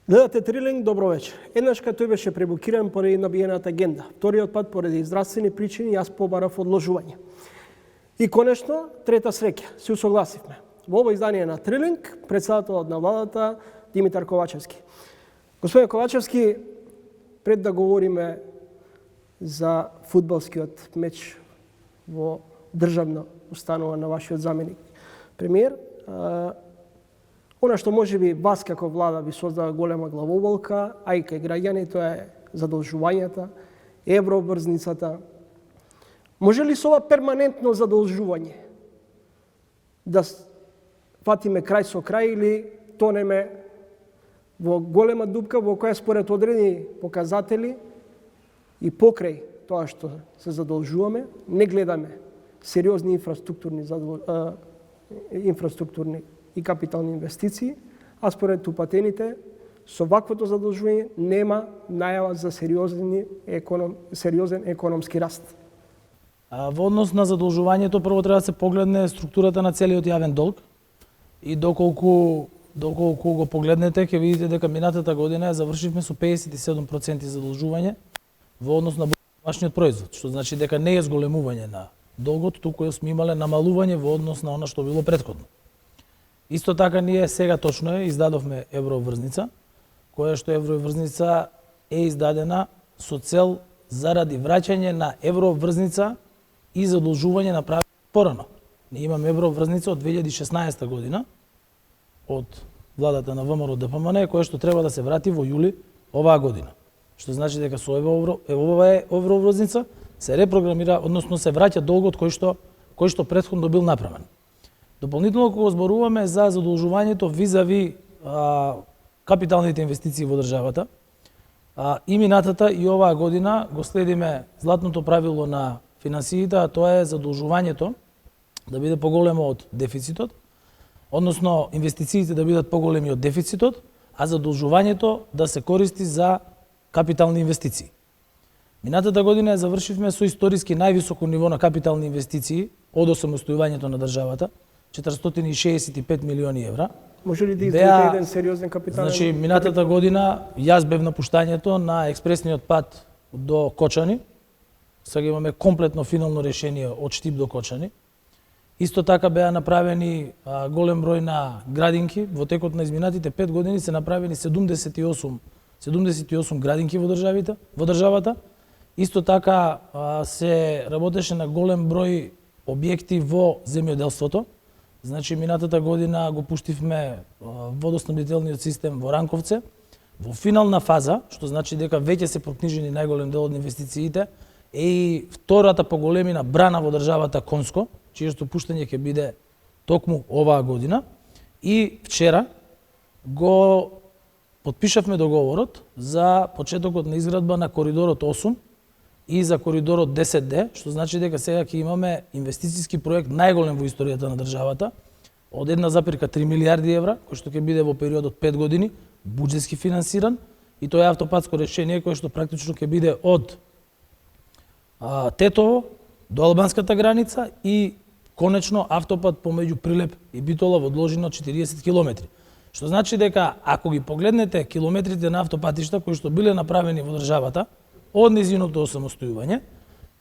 Гледате Трилинг, добро вечер. Еднашка тој беше пребукиран поради набиената агенда. Вториот пат поради здравствени причини јас побарав одложување. И конечно, трета среќа, се усогласивме. Во ово издание на Трилинг, председателот на владата Димитар Ковачевски. Господин Ковачевски, пред да говориме за фудбалскиот меч во државна установа на вашиот заменик премиер, она што може би вас како влада ви создава голема главоболка, а и кај граѓани, тоа е задолжувањата, еврообврзницата. Може ли со ова перманентно задолжување да фатиме крај со крај или тонеме во голема дупка во која според одредени показатели и покрај тоа што се задолжуваме, не гледаме сериозни инфраструктурни и капитални инвестиции, а според упатените со ваквото задолжување нема најава за сериозен економски раст. Во однос на задолжувањето, прво треба да се погледне структурата на целиот јавен долг и доколку го погледнете, ќе видите дека минатата година ја завршивме со 57% задолжување во однос на домашниот производ, што значи дека не е зголемување на долгот, туку сме имале намалување во однос на она што било претходно. Исто така ние сега точно издадовме еврообврзница, која што еврообврзница е издадена со цел заради враќање на еврообврзница и задолжување направено порано. Ние имаме еврообврзница од 2016 година од владата на ВМРО ДПМН, која што треба да се врати во јули оваа година. Што значи дека со оваа еврообврзница се репрограмира, односно се враќа долгот кој што претходно бил направен. Дополнително кога зборуваме за задолжувањето визави капиталните инвестиции во државата, и минатата и оваа година го следиме златното правило на финансиите, а тоа е задолжувањето да биде поголемо од дефицитот, односно инвестициите да бидат поголеми од дефицитот, а задолжувањето да се користи за капитални инвестиции. Минатата година ја завршивме со историски највисоко ниво на капитални инвестиции од осамостојувањето на државата, 465 милиони евра. Може ли да издвоите еден сериозен капитален? Значи, минатата година јас бев на пуштањето на експресниот пат до Кочани. Сега имаме комплетно финално решение од Штип до Кочани. Исто така беа направени голем број на градинки. Во текот на изминатите 5 години се направени 78 градинки во државата. Исто така се работеше на голем број објекти во земјоделството. Значи, минатата година го пуштивме водоснабдителниот систем во Ранковце. Во финална фаза, што значи дека веќе се прокнижени најголем дел од инвестициите, е и втората по големина брана во државата Конско, чието пуштање ќе биде токму оваа година. И вчера го потпишавме договорот за почетокот на изградба на коридорот 8 и за коридорот 10D, што значи дека сега ќе имаме инвестициски проект најголем во историјата на државата, од 1,3 милиарди евра, кој што ќе биде во периодот 5 години, буџетски финансиран, и тоа е автопатско решение кој што практично ќе биде од Тетово до албанската граница и конечно автопат помеѓу Прилеп и Битола во должина од 40 километри. Што значи дека ако ги погледнете километрите на автопатишта кои што биле направени во државата, од низиното осамостојување,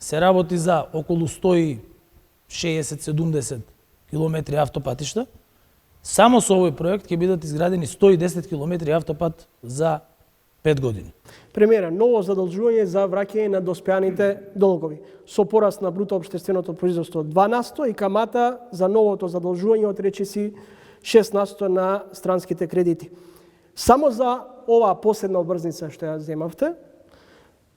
се работи за околу 160-70 километри автопатишта. Само со овој проект ќе бидат изградени 110 километри автопат за 5 години. Премиера, ново задолжување за враќање на доспеаните долгови. Со пораст на бруто општественото производство 2% и камата за новото задолжување од речиси 6% на странските кредити. Само за оваа последна обврзница што ја земавте,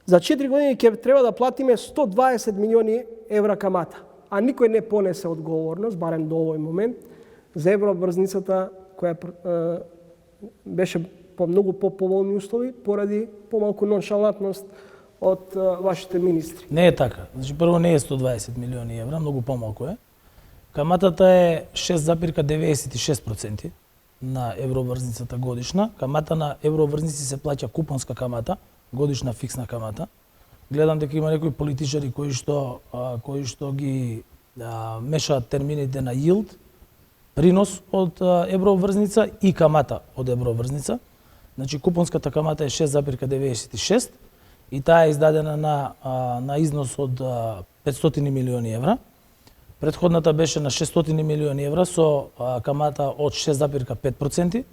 за 4 години ќе треба да платиме 120 милиони евра камата, а никој не понесе одговорност, барем до овој момент, за еврообврзницата која беше по многу поповолни услови поради помалку ноншалантност од вашите министри. Не е така. Значи, прво не е 120 милиони евра, многу помалку е. Каматата е 6,96% на еврообврзницата годишна. Камата на еврообврзници се плаќа купонска камата, годишна фиксна камата. Гледам дека има некои политичари кои што ги мешаат термините на yield, принос од еврообврзница и камата од еврообврзница. Значи купонската камата е 6,96 и таа е издадена на износ од 500 милиони евра. Претходната беше на 600 милиони евра со камата од 6,5%.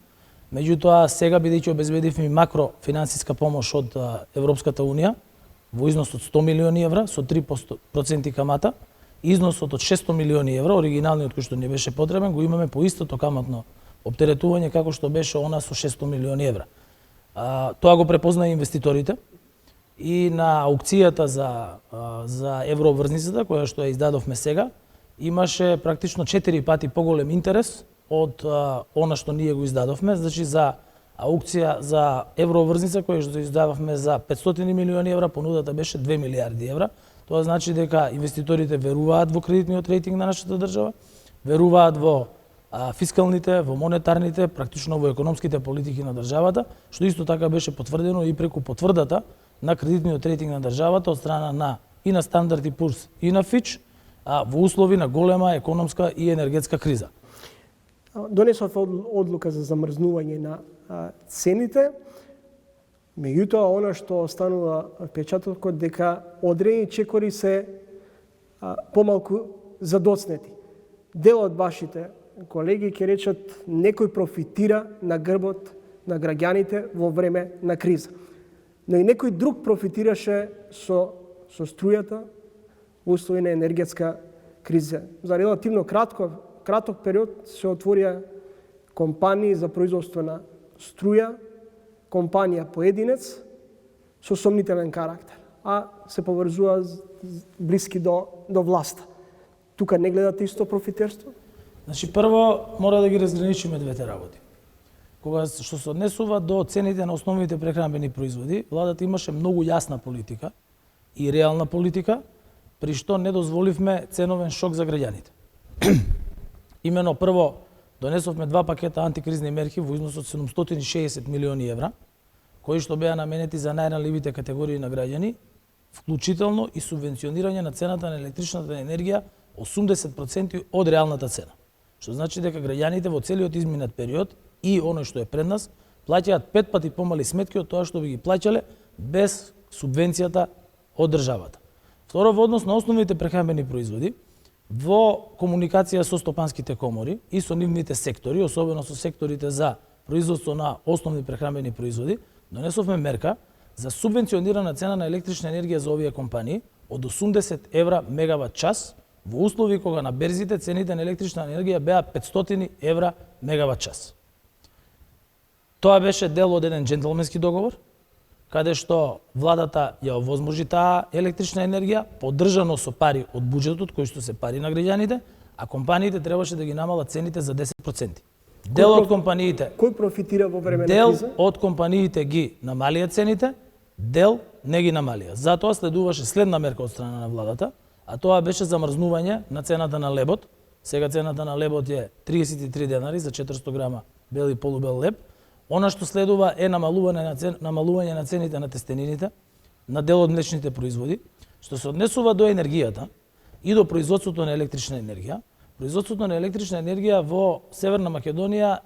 Меѓутоа, сега бидејќи обезбедивме макрофинансиска помош од Европската Унија во износ од 100 милиони евра со 3% камата, износот од 600 милиони евра, оригиналниот кој што не беше потребен, го имаме по истото каматно оптеретување како што беше она со 600 милиони евра. Тоа го препозна инвеститорите и на аукцијата за еврообврзницата, која што ја издадовме сега, имаше практично 4 пати поголем интерес од она што ние го издадовме, значи за аукција за еврообврзница која што издававме за 500 милиони евра, понудата беше 2 милиарди евра. Тоа значи дека инвеститорите веруваат во кредитниот рейтинг на нашата држава, веруваат во фискалните, во монетарните, практично во економските политики на државата, што исто така беше потврдено и преку потврдата на кредитниот рейтинг на државата од страна и на Standard & Poor's и на Fitch, во услови на голема економска и енергетска криза. Донесов одлука за замрзнување на цените, меѓутоа она што останува впечатокот дека одредени чекори се помалку задоцнети. Дел од вашите колеги ќе речат некој профитира на грбот на граѓаните во време на криза. Но и некој друг профитираше со струјата во услови на енергетска криза. За релативно краток период се отворија компании за производство на струја, компанија поединец со сомнителен карактер, а се поврзува блиски до власта. Тука не гледате исто профитерство? Значи, прво мора да ги разграничиме двете работи. Кога што се однесува до цените на основните прехранбени производи, владата имаше многу јасна политика и реална политика, при што не дозволивме ценовен шок за граѓаните. Имено прво донесовме 2 пакета антикризни мерки во износ од 760 милиони евра, кои што беа наменети за најранливите категории на граѓани, вклучително и субвенционирање на цената на електричната енергија 80% од реалната цена. Што значи дека граѓаните во целиот изминат период и оној што е пред нас плаќаат 5 пати помали сметки од тоа што би ги плаќале без субвенцијата од државата. Второ, во однос на основните прехранбени производи, во комуникација со стопанските комори и со нивните сектори, особено со секторите за производство на основни прехранбени производи, донесовме мерка за субвенционирана цена на електрична енергија за овие компании од 80 евра мегават час, во услови кога на берзите цените на електрична енергија беа 500 евра мегават час. Тоа беше дел од еден джентлменски договор, каде што владата ја овозможи таа електрична енергија, поддржано со пари од буџетот, кои што се пари на граѓаните, а компаниите требаше да ги намалат цените за 10%. Дел од компаниите... Кој профитира во време на криза? криза? Дел од компаниите ги намалија цените, дел не ги намалија. Затоа следуваше следна мерка од страна на владата, а тоа беше замрзнување на цената на лебот. Сега цената на лебот е 33 денари за 400 грама бел и полубел леб. Она што следува е намалување на цените на тестенините, на дел од млечните производи, што се однесува до енергијата и до производството на електрична енергија. Производството на електрична енергија во Северна Македонија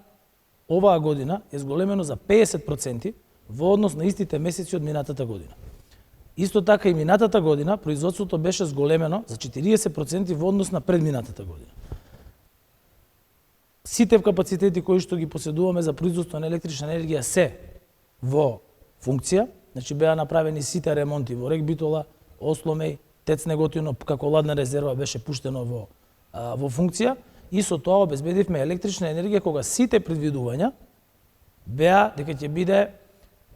оваа година е зголемено за 50% во однос на истите месеци од минатата година. Исто така и минатата година производството беше зголемено за 40% во однос на предминатата година. Сите капацитети кои што ги поседуваме за производство на електрична енергија се во функција, значи беа направени сите ремонти во Рек Битола, Осломеј, Тец Неготино како ладна резерва беше пуштено во функција и со тоа обезбедивме електрична енергија кога сите предвидувања беа дека ќе биде,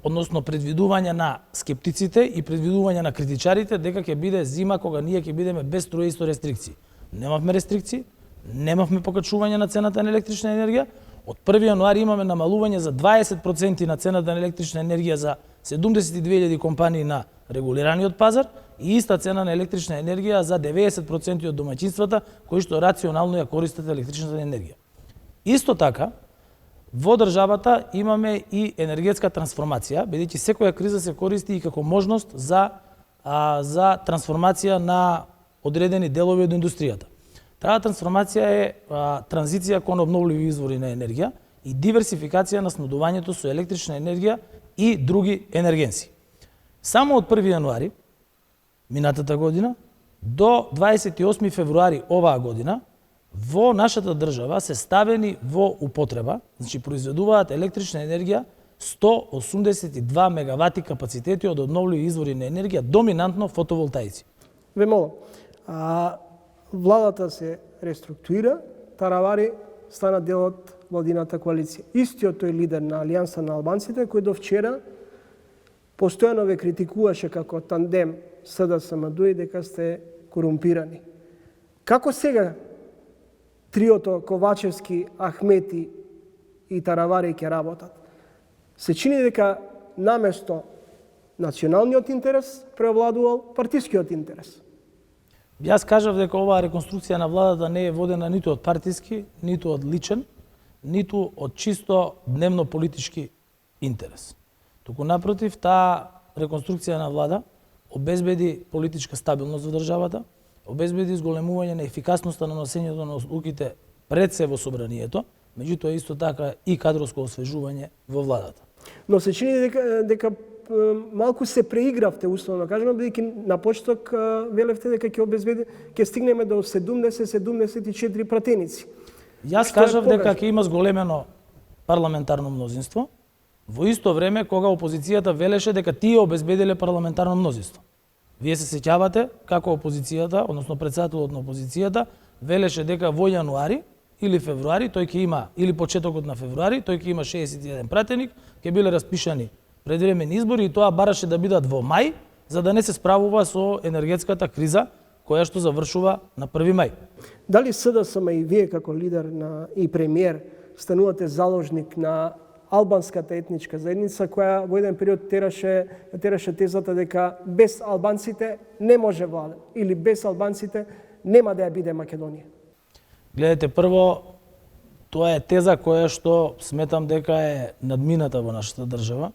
односно предвидување на скептиците и предвидување на критичарите дека ќе биде зима кога ние ќе бидеме без струја и со рестрикции. Немавме рестрикции, немавме покачување на цената на електрична енергија. Од 1 јануари имаме намалување за 20% на цената на електрична енергија за 72.000 компании на регулираниот пазар и иста цена на електрична енергија за 90% од домаќинствата кои што рационално ја користат електричната енергија. Исто така, во државата имаме и енергетска трансформација, бидејќи секоја криза се користи и како можност за трансформација на одредени делови од индустријата. Таа трансформација е транзиција кон обновливи извори на енергија и диверсификација на снабдувањето со електрична енергија и други енергенси. Само од 1 јануари минатата година до 28 февруари оваа година во нашата држава се ставени во употреба, значи произведуваат електрична енергија 182 мегавати капацитети од обновливи извори на енергија, доминантно фотоволтаици. Ве молам, владата се реструктурира, Таравари стана дел од владината коалиција. Истиот тој лидер на Алијанса на албанците, кој до вчера постојано ве критикуваше како тандем СДСМ и дека сте корумпирани. Како сега триото Ковачевски, Ахмети и Таравари ќе работат? Се чини дека наместо националниот интерес превладувал партискиот интерес. Јас кажав дека оваа реконструкција на владата не е водена ниту од партиски, ниту од личен, ниту од чисто дневно политички интерес. Туку напротив, таа реконструкција на влада обезбеди политичка стабилност во државата, обезбеди зголемување на ефикасноста на носењето на одлуките пред се во собранието, меѓутоа исто така и кадровско освежување во владата. Но се чини дека малку се преигравте, условно кажано, бидејќи на почеток велевте дека ќе стигнеме до 70-74 пратеници. Јас кажав дека ќе има зголемено парламентарно мнозинство, во исто време кога опозицијата велеше дека тие обезбедиле парламентарно мнозинство. Вие се сеќавате како опозицијата, односно претседателот на опозицијата, велеше дека во јануари или февруари тој ќе има, или почетокот на февруари, тој ќе има 61 пратеник, ќе биле распишани предвремени избори и тоа бараше да бидат во мај, за да не се справува со енергетската криза која што завршува на 1 мај. Дали СДСМ и вие како лидер и премиер станувате заложник на албанската етничка заедница која во еден период тераше тезата дека без албанците не може влада или без албанците нема да ја биде Македонија? Гледате, прво, тоа е теза која што сметам дека е надмината во нашата држава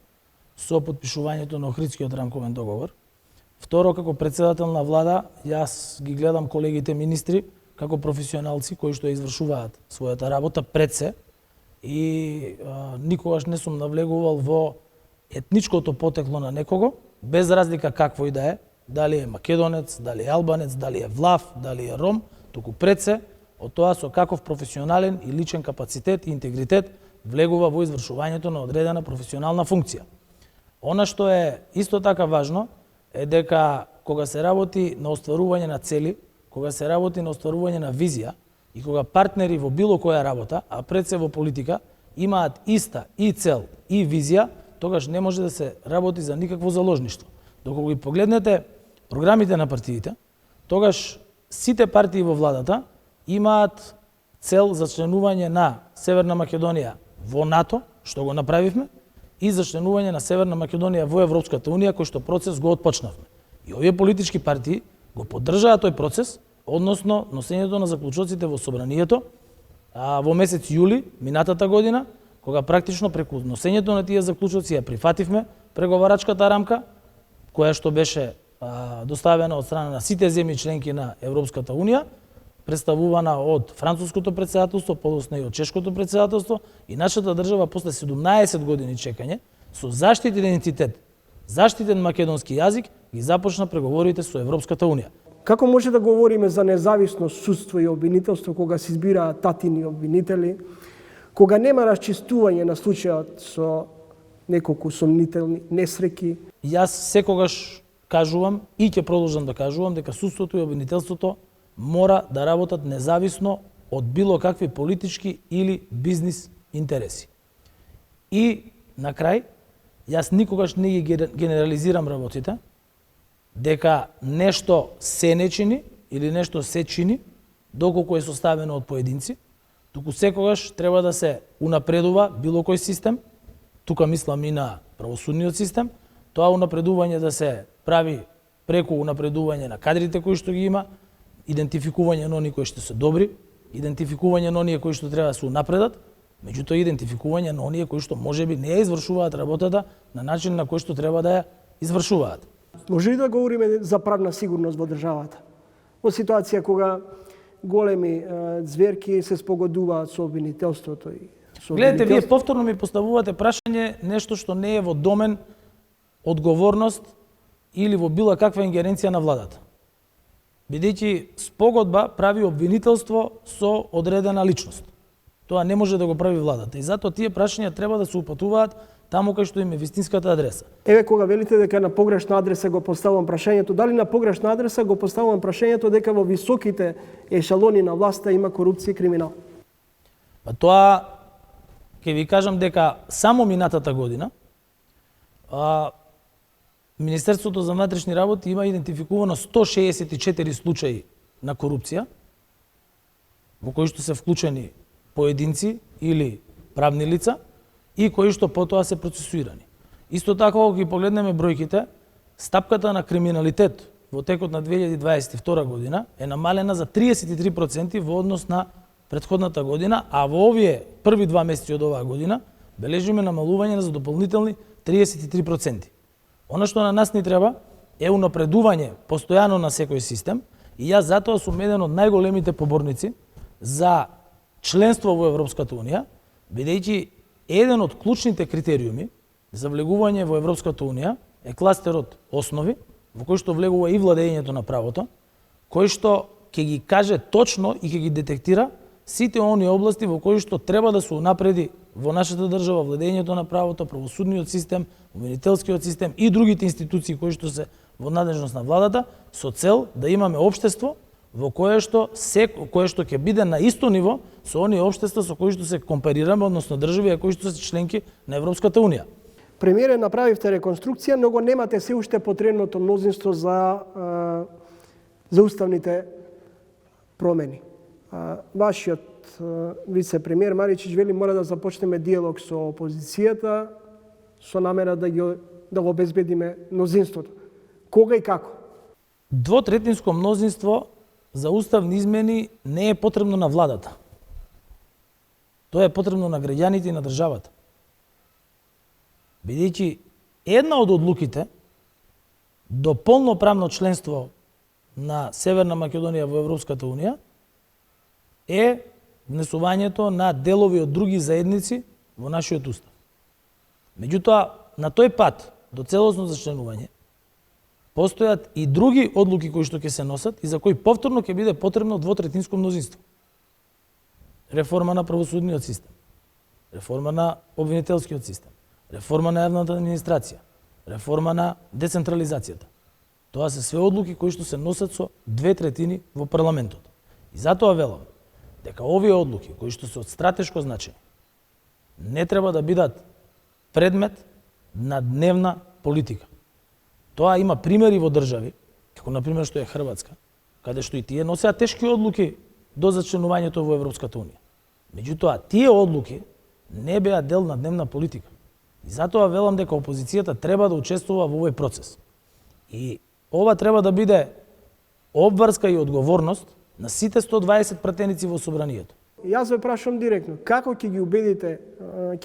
со потпишувањето на Охридскиот рамковен договор. Второ, како председател на влада, јас ги гледам колегите министри како професионалци кои што извршуваат својата работа пред се и никогаш не сум навлегувал во етничкото потекло на некого, без разлика какво и да е, дали е македонец, дали е албанец, дали е влав, дали е ром, туку пред се од тоа со каков професионален и личен капацитет и интегритет влегува во извршувањето на одредена професионална функција. Она што е исто така важно е дека кога се работи на остварување на цели, кога се работи на остварување на визија и кога партнери во било која работа, а пред се во политика, имаат иста и цел и визија, тогаш не може да се работи за никакво заложништво. Доколку ги погледнете програмите на партиите, тогаш сите партии во владата имаат цел за членување на Северна Македонија во НАТО, што го направивме, и за членување на Северна Македонија во Европската Унија, кој што процес го отпочнавме. И овие политички партии го поддржаа тој процес, односно носењето на заклучоците во собранието во месец јули минатата година, кога практично преку носењето на тие заклучоци ја прифативме преговарачката рамка, која што беше доставена од страна на сите земји членки на Европската Унија, представувана од француското претседателство, подоцна и од чешкото претседателство, и нашата држава после 17 години чекање со заштитен идентитет, заштитен македонски јазик, ги започна преговорите со Европската Унија. Како може да говориме за независно судство и обвинителство кога се избираат татини обвинители, кога нема расчистување на случајот со неколку сомнителни несреки? Јас секогаш кажувам и ќе продолжам да кажувам дека судството и обвинителството мора да работат независно од било какви политички или бизнис интереси. И на крај, јас никогаш не ги генерализирам работите, дека нешто се не чини или нешто се чини, доколку е составено од поединци, туку секогаш треба да се унапредува било кој систем, тука мислам и на правосудниот систем, тоа унапредување да се прави преку унапредување на кадрите кои што ги има, идентификување на оние кои што се добри, идентификување на оние кои што треба да се унапредат, меѓутоа идентификување на оние кои што можеби не ја извршуваат работата на начин на кој што треба да ја извршуваат. Може ли да говориме за правна сигурност во државата? Во ситуација кога големи зверки се спогодуваат со обвинителството и Гледате, вие повторно ми поставувате прашање нешто што не е во домен одговорност или во било каква ингеренција на владата. Бидејќи спогодба прави обвинителство со одредена личност. Тоа не може да го прави владата. И затоа тие прашања треба да се упатуваат таму кај што им е вистинската адреса. Еве кога велите дека на погрешна адреса го поставувам прашањето, дали на погрешна адреса го поставувам прашањето дека во високите ешалони на власта има корупција и криминал? Па тоа ќе ви кажам дека само минатата година Министерството за внатрешни работи има идентификувано 164 случаи на корупција во кои што се вклучени поединци или правни лица и кои што потоа се процесуирани. Исто така, кога ги погледнеме бројките, стапката на криминалитет во текот на 2022 година е намалена за 33% во однос на претходната година, а во овие први 2 месеци од оваа година бележиме намалување за дополнителни 33%. Она што на нас ни треба е унапредување постојано на секој систем и јас затоа сум еден од најголемите поборници за членство во Европската Унија, бидејќи еден од клучните критериуми за влегување во Европската Унија е кластерот основи, во кој што влегува и владењето на правото, кој што ќе ги каже точно и ќе ги детектира сите оние области во кои што треба да се унапреди во нашата држава владењето на правото, правосудниот систем, обвинителскиот систем и другите институции кои што се во надлежност на владата, со цел да имаме општество во кое што ќе биде на исто ниво со оние општества со кои што се компарираме, односно држави кои што се членки на Европската Унија. Премиере, направивте реконструкција, но го немате се уште потребното мнозинство за уставните промени. Вашиот вице-премиер Маричич вели мора да започнеме диалог со опозицијата со намера да го обезбедиме мнозинството. Кога и како? Двотретинско мнозинство за уставни измени не е потребно на владата. Тоа е потребно на граѓаните и на државата. Бидејќи една од одлуките до полноправно членство на Северна Македонија во Европската Унија е внесувањето на делови од други заедници во нашиот устав. Меѓутоа, на тој пат до целосно зачленување постојат и други одлуки кои што ќе се носат и за кои повторно ќе биде потребно двотретинско мнозинство. Реформа на правосудниот систем, реформа на обвинителскиот систем, реформа на јавната администрација, реформа на децентрализацијата. Тоа се све одлуки кои што се носат со 2/3 во парламентот. И затоа велам дека овие одлуки кои што се од стратешко значење не треба да бидат предмет на дневна политика. Тоа има примери во држави, како например што е Хрватска, каде што и тие носеа тешки одлуки до зачленувањето во Европската Унија. Меѓутоа, тие одлуки не беа дел на дневна политика. И затоа велам дека опозицијата треба да учествува во овој процес. И ова треба да биде обврска и одговорност на сите 120 пратеници во собранието. Јас ве прашам директно, како ќе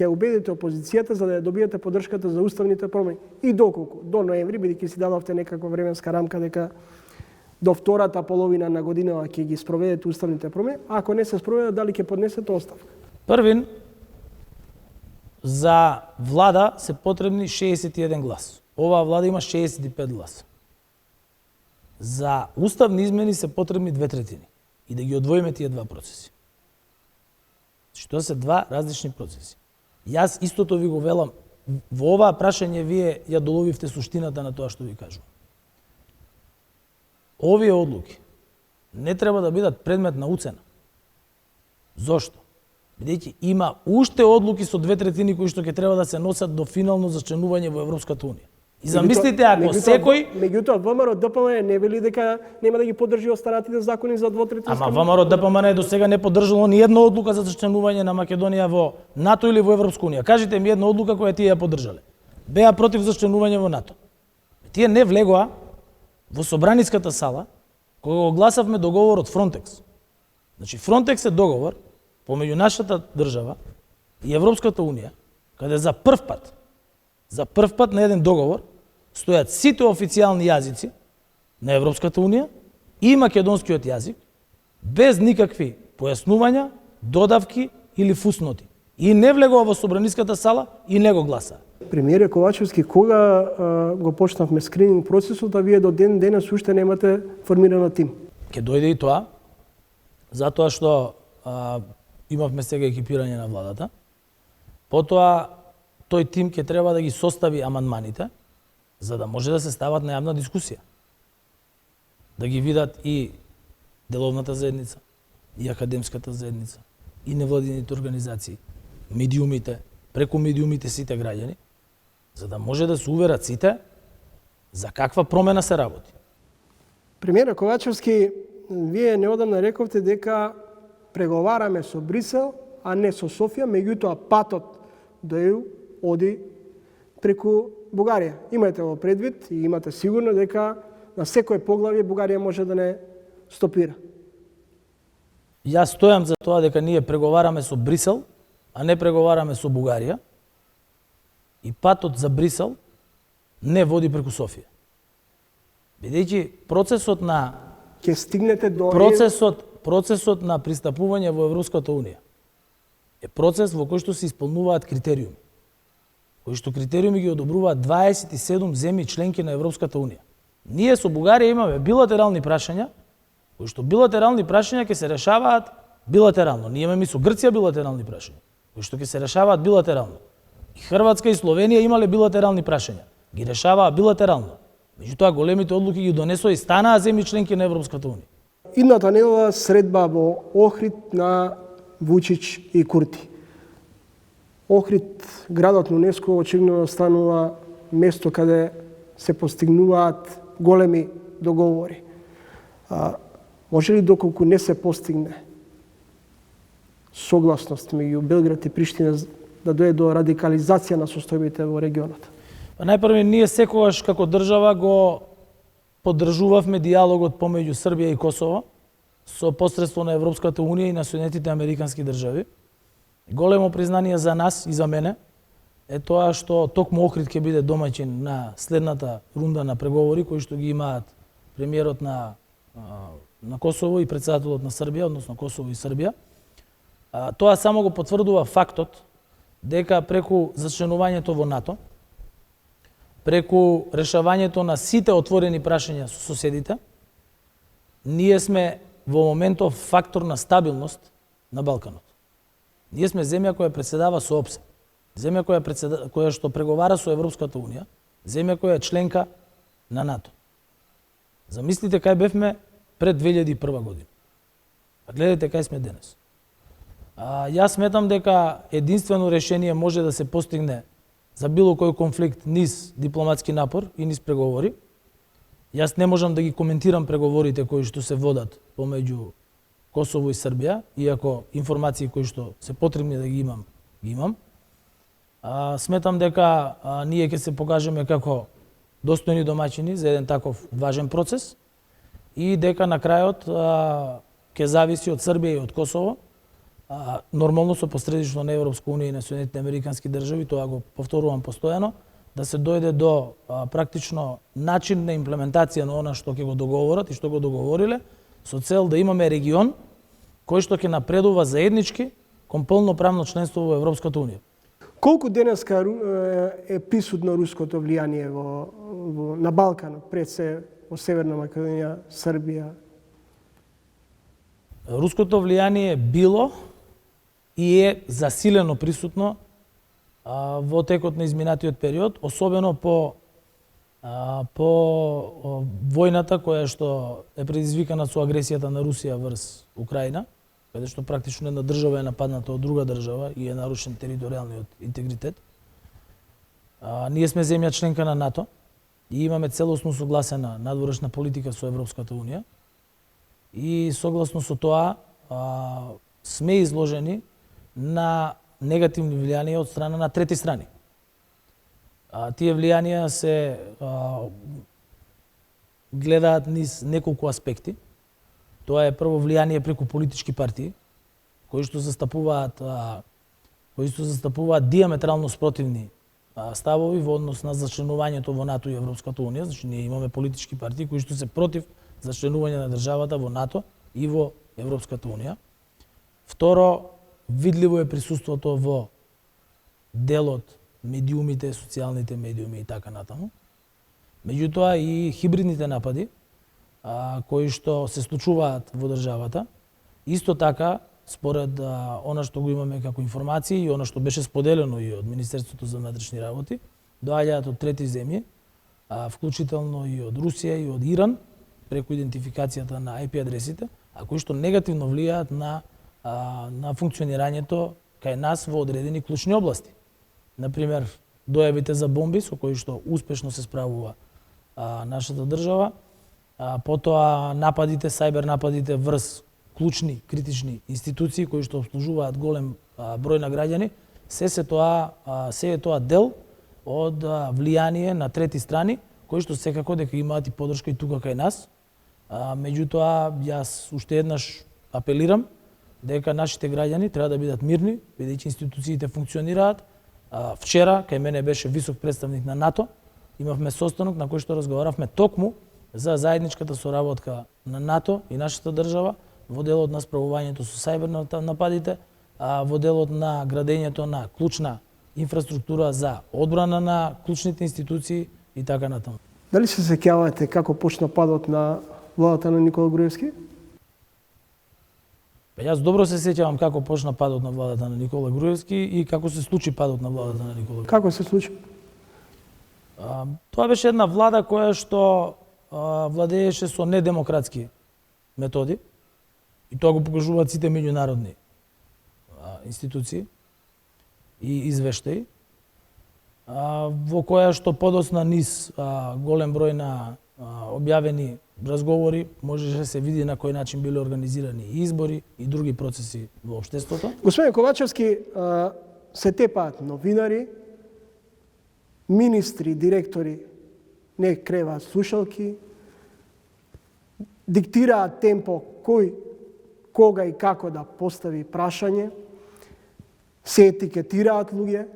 убедите опозицијата за да ја добиете поддршката за уставните промени и доколку до ноември, бидејќи си дадовте некаква временска рамка дека до втората половина на година ќе ги спроведете уставните промени, ако не се спроведат, дали ќе поднесете оставка? Првин, за влада се потребни 61 глас. Оваа влада има 65 гласа. За уставни измени се потребни 2/3 и да ги одвоиме тие два процеси. Што се два различни процеси. Јас истото ви го велам, во оваа прашање вие ја доловивте суштината на тоа што ви кажувам. Овие одлуки не треба да бидат предмет на уцена. Зошто? Бидејќи има уште одлуки со 2/3 кои што ќе треба да се носат до финално зачленување во Европската Унија. И замислите ако секој... Меѓутоа, ВМРО ДПМН не вели дека нема да ги поддржи останатите закони за двотретинска... Ама ВМРО ДПМН до сега не поддржало ни една одлука за зачленување на Македонија во НАТО или во Европска Унија. Кажете ми една одлука која тие ја поддржале. Беа против зачленување во НАТО. Тие не влегоа во собраниската сала кога го гласавме договорот Фронтекс. Значи Фронтекс е договор помеѓу нашата држава и Европската Унија, каде за прв пат на еден договор стојат сите официјални јазици на Европската Унија и македонскиот јазик, без никакви појаснувања, додавки или фусноти. И не влегува во собраниската сала и не го гласа. Премиере Ковачевски, кога го почнавме скрининг процесот, а вие до ден денес уште немате формирано тим? Ке дојде и тоа, затоа што имавме сега екипирање на владата. Потоа, тој тим ќе треба да ги состави амандманите, за да може да се стават на јавна дискусија. Да ги видат и деловната заедница, и академската заедница, и невладините организации, медиумите, преку медиумите сите граѓани, за да може да се уверат сите за каква промена се работи. Премиере Ковачевски, вие неодамна рековте дека преговараме со Брисел, а не со Софија, меѓутоа патот до ЕУ оди преку Бугарија. Имајте во предвид и имате сигурно дека на секој поглавје Бугарија може да не стопира. Јас стојам за тоа дека ние преговараме со Брисел, а не преговараме со Бугарија. И патот за Брисел не води преку Софија. Бидејќи процесот на Ќе стигнете до процесот на пристапување во Европската унија е процес во кој што се исполнуваат критериуми. Кои што критериуми ги одобруваат 27 земји членки на Европската унија. Ние со Бугарија имаме билатерални прашања, кои што билатерални прашања ќе се решаваат билатерално. Ние имаме и со Грција билатерални прашања, кои што ќе се решаваат билатерално. И Хрватска и Словенија имале билатерални прашања, ги решаваа билатерално. Меѓутоа големите одлуки ги донесоа и станаа земји членки на Европската унија. Идната недела средба во Охрид на Вучич и Курти. Охрид, градот на УНЕСКО, очигледно станува место каде се постигнуваат големи договори. Може ли доколку не се постигне согласност меѓу Белград и Приштина да дојде до радикализација на состојбите во регионот? Најпрво, ние секогаш како држава го поддржувавме диалогот помеѓу Србија и Косово со посредство на Европската унија и на Соединетите американски држави. Големо признание за нас и за мене е тоа што токму Охрид ќе биде домаќин на следната рунда на преговори кои што ги имаат премиерот на Косово и претседателот на Србија, односно Косово и Србија. Тоа само го потврдува фактот дека преку зачленувањето во НАТО, преку решавањето на сите отворени прашања со соседите, ние сме во моментов фактор на стабилност на Балканот. Ние сме земја која претседава со ОПСЕ, земја која што преговара со Европската унија, земја која е членка на НАТО. Замислите кај бевме пред 2001 година. А гледате кај сме денес. Јас сметам дека единствено решение може да се постигне за било кој конфликт низ дипломатски напор и низ преговори. Јас не можам да ги коментирам преговорите кои што се водат помеѓу Косово и Србија, иако информации кои што се потребни да ги имам. Сметам дека ние ќе се покажеме како достојни домаќини за еден таков важен процес и дека на крајот ќе зависи од Србија и од Косово, нормално со посредишно на Европска унија и на Соединетите американски држави, тоа го повторувам постојано, да се дојде до практично начин на имплементација на она што ќе го договорат и што го договориле, со цел да имаме регион кој што ќе напредува заеднички кон полноправно членство во Европската унија. Колку денеска е присутно руското влијание на Балканот, пред се во Северна Македонија, Србија? Руското влијание било и е засилено присутно во текот на изминатиот период, особено по војната која што е предизвикана со агресијата на Русија врз Украина, каде што практично една држава е нападната од друга држава и е нарушен територијалниот интегритет. Ние сме земја членка на НАТО и имаме целосно согласена надворешна политика со Европската унија и согласно со тоа сме изложени на негативни влијанија од страна на трети страни. Тие влијанија се гледаат низ неколку аспекти. Тоа е прво влијание преку политички партии, кои што застапуваат диаметрално спротивни ставови во однос на зачленувањето во НАТО и Европската унија. Значи ние имаме политички партии кои што се против зачленување на државата во НАТО и во Европската унија. Второ, видливо е присуството во делот медиумите, социјалните медиуми и така натаму. Меѓутоа и хибридните напади кои што се случуваат во државата, исто така според она што го имаме како информации и она што беше споделено и од Министерството за внатрешни работи, доаѓаат од трети земји, вклучително и од Русија и од Иран, преку идентификацијата на IP адресите, а кои што негативно влијаат на функционирањето кај нас во одредени клучни области. Например, дојавите за бомби со кои што успешно се справува нашата држава, потоа нападите, сајбер нападите врз клучни, критични институции кои што обслужуваат голем број на граѓани, се е тоа дел од влијание на трети страни, кои што секако дека имаат и поддршка и тука кај нас. Меѓутоа, јас уште еднаш апелирам дека нашите граѓани треба да бидат мирни, бидејќи институциите функционираат. Вчера, кај мене беше висок представник на НАТО, имавме состанок на кој што разговаравме токму за заедничката соработка на НАТО и нашата држава во делот на справувањето со сајбер нападите, во делот на градењето на клучна инфраструктура за одбрана на клучните институции и така натаму. Дали се сеќавате како почна падот на владата на Никола Груевски? Јас добро се сеќавам како почна падот на владата на Никола Груевски и како се случи падот на владата на Никола Груевски. Како се случи? Тоа беше една влада која што владееше со недемократски методи и тоа го покажуваат сите меѓународни институции и извештаи, во која што подоцна низ голем број на објавени разговори можеше да се види на кој начин биле организирани избори и други процеси во општеството. Господин Ковачевски, се тепаат новинари, министри, директори не креваат слушалки, диктираат темпо кој, кога и како да постави прашање, се етикетираат луѓе.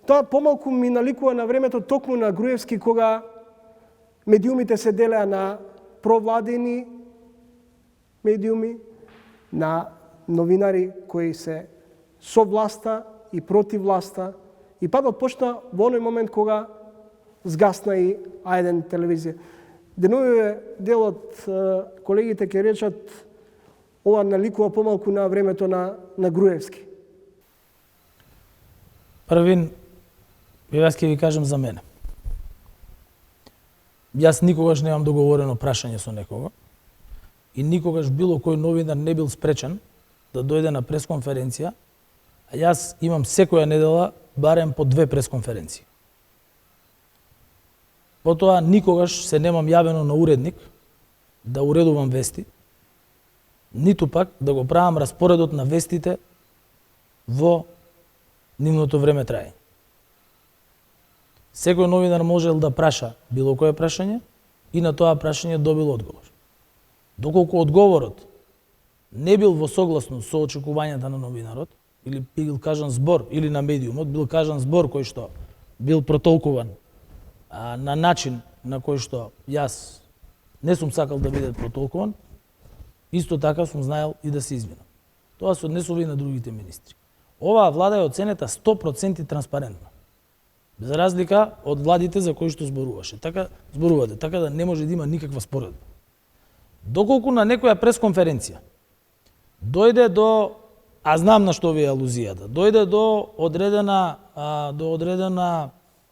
Тоа помалку ми наликува на времето токму на Груевски, кога медиумите се делеа на провладени медиуми, на новинари кои се со власта и против власта. И падот почна во оној момент кога згасна и А1 телевизија. Деновиве дел од колегите ќе речат ова наликува помалку на времето на Груевски. Првин, јас ќе ви кажам за мене. Јас никогаш немам договорено прашање со некого и никогаш било кој новинар не бил спречен да дојде на пресконференција, а јас имам секоја недела барем по 2 пресконференции. Потоа никогаш се немам јавено на уредник да уредувам вести, ниту пак да го правам распоредот на вестите во нивното време трајање. Секој новинар можел да праша било кое прашање и на тоа прашање добил одговор. Доколку одговорот не бил во согласност со очекувањата на новинарот, или бил кажан збор, или на медиумот, бил кажан збор кој што бил протолкуван на начин на кој што јас не сум сакал да биде протолкуван, исто така сум знаел и да се извинам. Тоа се однесува и на другите министри. Оваа влада е оценета 100% транспарентна. За разлика од владите за кои што зборувате, така да не може да има никаква споредба. Доколку на некоја пресконференција дојде до, а знам на што ви е алузијата, дојде до одредена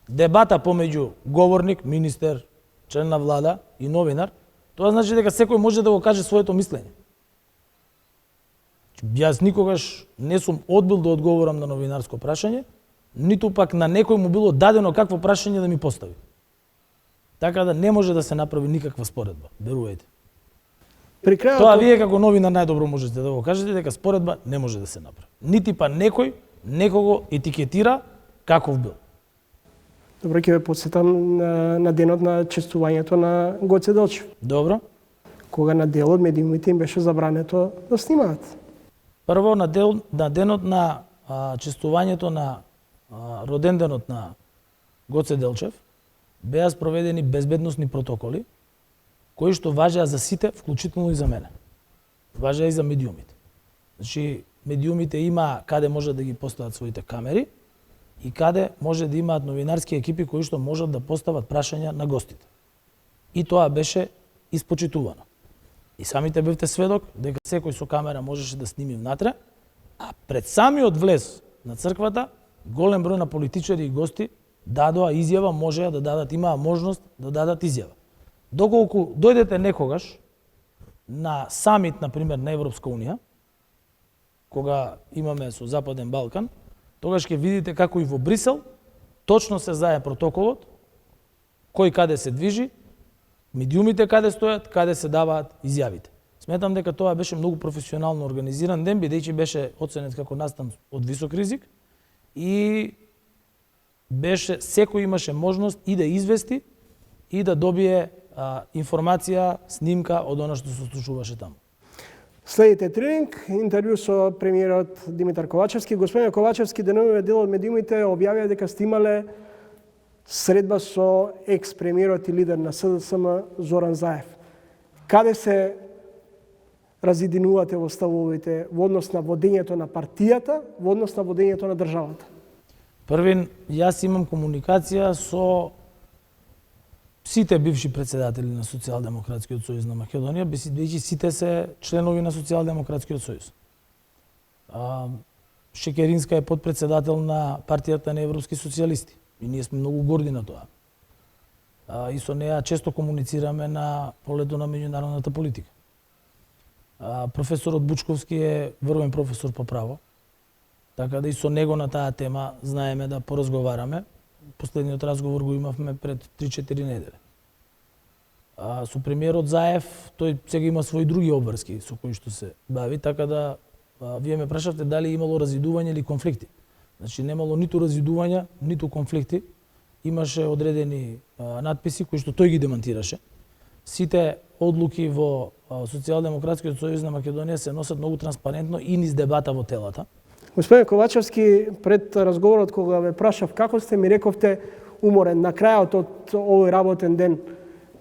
дебата помеѓу говорник, министер, член на влада и новинар, тоа значи дека секој може да го каже своето мислење. Јас никогаш не сум одбил да одговорам на новинарско прашање, ниту пак на некој му било дадено какво прашање да ми постави. Така да не може да се направи никаква споредба, верувајте. Тоа вие како новинар најдобро можете да го кажете дека споредба не може да се направи. Нити па некој некого етикетира каков бил. Добро, ќе ве потсетам на денот на честувањето на Гоце Делчев. Добро. Кога на дел од медиумите им беше забрането да снимаат. Прво на денот на честувањето на роденденот на Гоце Делчев беа спроведени безбедносни протоколи кои што важеа за сите, вклучително и за мене. Важеа и за медиумите. Значи, медиумите има каде може да ги постават своите камери и каде може да имаат новинарски екипи кои што можат да постават прашања на гостите. И тоа беше испочитувано. И самите бевте сведок дека секој со камера можеше да сними внатре, а пред самиот влез на црквата голем број на политичари и гости дадоа изјава, можеа да дадат, имаа можност да дадат изјава. Доколку дојдете некогаш на самит, например, на Европска Унија, кога имаме со Западен Балкан, тогаш ќе видите како и во Брисел точно се знае протоколот, кој каде се движи, медиумите каде стојат, каде се даваат изјавите. Сметам дека тоа беше многу професионално организиран ден, бидејќи беше оценет како настан од висок ризик и беше секој имаше можност и да извести и да добие информација, снимка од она што се случуваше таму. Следите тренинг, интервју со премиерот Димитар Ковачевски. Господине Ковачевски, деновиве дел од медиумите објавија дека сте имале средба со екс-премиерот и лидер на СДСМ Зоран Заев. Каде се разединувате во ставовите во однос на водењето на партијата, во однос на водењето на државата? Првин, јас имам комуникација со сите бивши председатели на Социјалдемократскиот сојуз на Македонија, бидејќи сите се членови на Социјалдемократскиот сојуз. Шекеринска е подпредседател на партијата на европски социјалисти и ние сме многу горди на тоа. И со неа често комуницираме на полето на меѓународната политика. Професорот Бучковски е врвен професор по право, така да и со него на таа тема знаеме да поразговараме. Последниот разговор го имавме пред 3-4 недели. Со премиерот Заев, тој сега има своји други обврски со кои што се бави, така да вие ме прашавте дали имало разидување или конфликти. Значи немало ниту разидувања, ниту конфликти. Имаше одредени надписи кои што тој ги демантираше. Сите одлуки во Социјалдемократскиот сојуз на Македонија се носат многу транспарентно и низ дебата во телата. Господин Ковачевски, пред разговорот кога ве прашав како сте, ми рековте уморен. На крајот од овој работен ден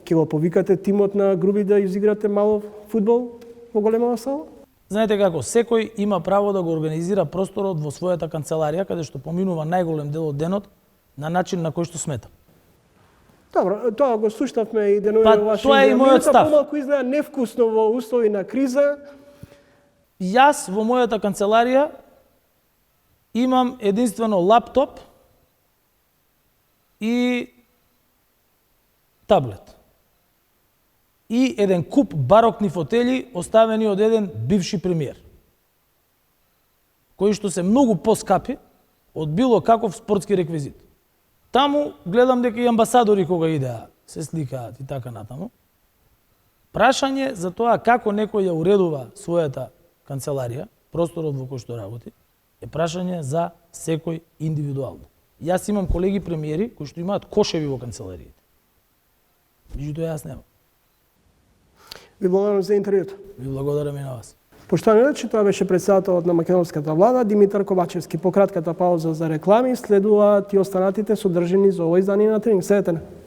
ќе го повикате тимот на Груби да изиграте мало фудбал во големава сала? Знаете како, секој има право да го организира просторот во својата канцеларија, каде што поминува најголем дел од денот на начин на кој што смета. Добро, тоа го слушнавме и деновиве ваши. Тоа е и мојот став. Помалку изгледа невкусно во услови на криза. Јас во мојата канцеларија имам единствено лаптоп и таблет. И еден куп барокни фотели оставени од еден бивши премиер, кои што се многу поскапи од било каков спортски реквизит. Таму гледам дека и амбасадори кога идеа се сликаат и така натаму. Прашање за тоа како некој ја уредува својата канцеларија, просторот во кој што работи, е прашање за секој индивидуално. Јас имам колеги премиери кои што имаат кошеви во канцелариите. Меѓутоа јас немам. Ви благодарам за интервјуто. Ви благодарам и на вас. Поштовани гледачи, тоа беше претседателот на македонската влада Димитар Ковачевски. По кратката пауза за реклами следуваат и останатите содржини за овој издание на Тренинг. Следете не.